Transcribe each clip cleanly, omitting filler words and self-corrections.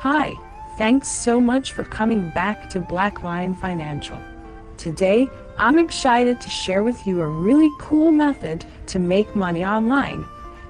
Hi, thanks so much for coming back to Black Lion Financial. Today, I'm excited to share with you a really cool method to make money online.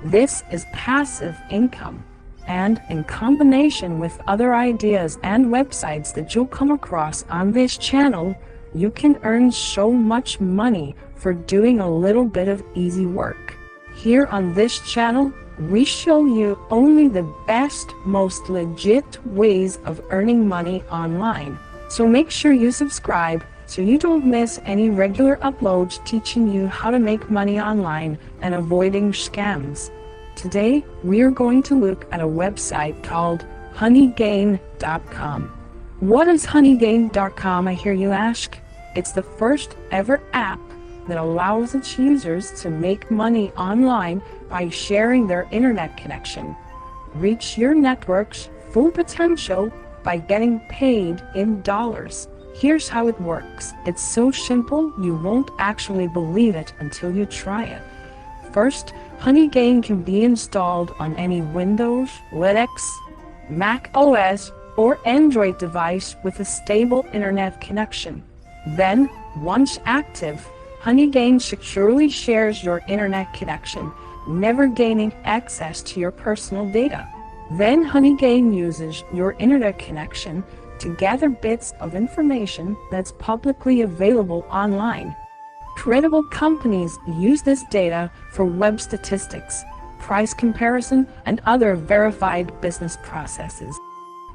This is passive income, and in combination with other ideas and websites that you'll come across on this channel, you can earn so much money for doing a little bit of easy work. Here on this channel, we show you only the best, most legit ways of earning money online. So make sure you subscribe so you don't miss any regular uploads teaching you how to make money online and avoiding scams. Today, we are going to look at a website called honeygain.com. What is honeygain.com, I hear you ask? It's the first ever app that allows its users to make money online by sharing their internet connection. Reach your network's full potential by getting paid in dollars. Here's how it works. It's so simple you won't actually believe it until you try it. First, Honeygain can be installed on any Windows, Linux, Mac OS, or Android device with a stable internet connection. Then, once active, Honeygain securely shares your internet connection, never gaining access to your personal data. Then Honeygain uses your internet connection to gather bits of information that's publicly available online. Credible companies use this data for web statistics, price comparison, and other verified business processes.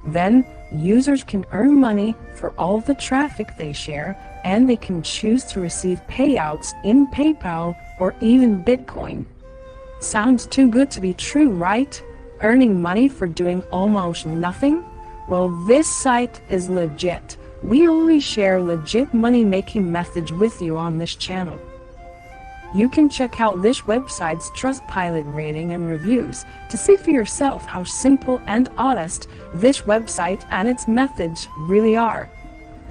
Then, users can earn money for all the traffic they share, and they can choose to receive payouts in PayPal or even Bitcoin. Sounds too good to be true, right? Earning money for doing almost nothing? Well, this site is legit. We only share legit money-making methods with you on this channel. You can check out this website's Trustpilot rating and reviews to see for yourself how simple and honest this website and its methods really are.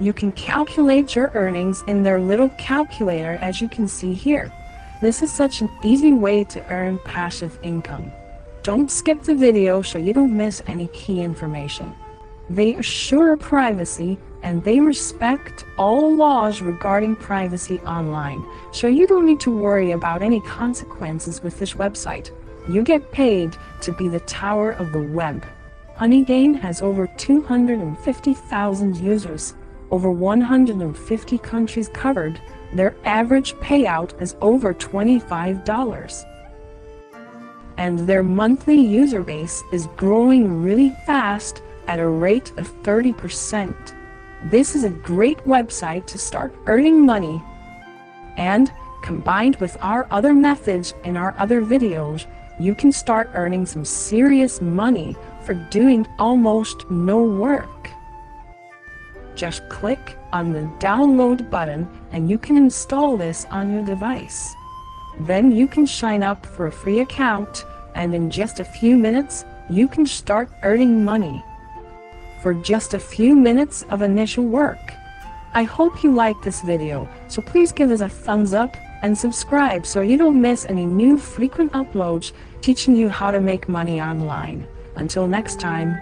You can calculate your earnings in their little calculator, as you can see here. This is such an easy way to earn passive income. Don't skip the video so you don't miss any key information. They assure privacy and they respect all laws regarding privacy online, so you don't need to worry about any consequences with this website. You get paid to be the tower of the web. Honeygain has over 250,000 users, over 150 countries covered. Their average payout is over $25. And their monthly user base is growing really fast at a rate of 30%. This is a great website to start earning money. And combined with our other methods in our other videos, you can start earning some serious money for doing almost no work. Just click on the download button and you can install this on your device. Then you can sign up for a free account, and in just a few minutes, you can start earning money for just a few minutes of initial work. I hope you liked this video, so please give us a thumbs up and subscribe so you don't miss any new frequent uploads teaching you how to make money online. Until next time.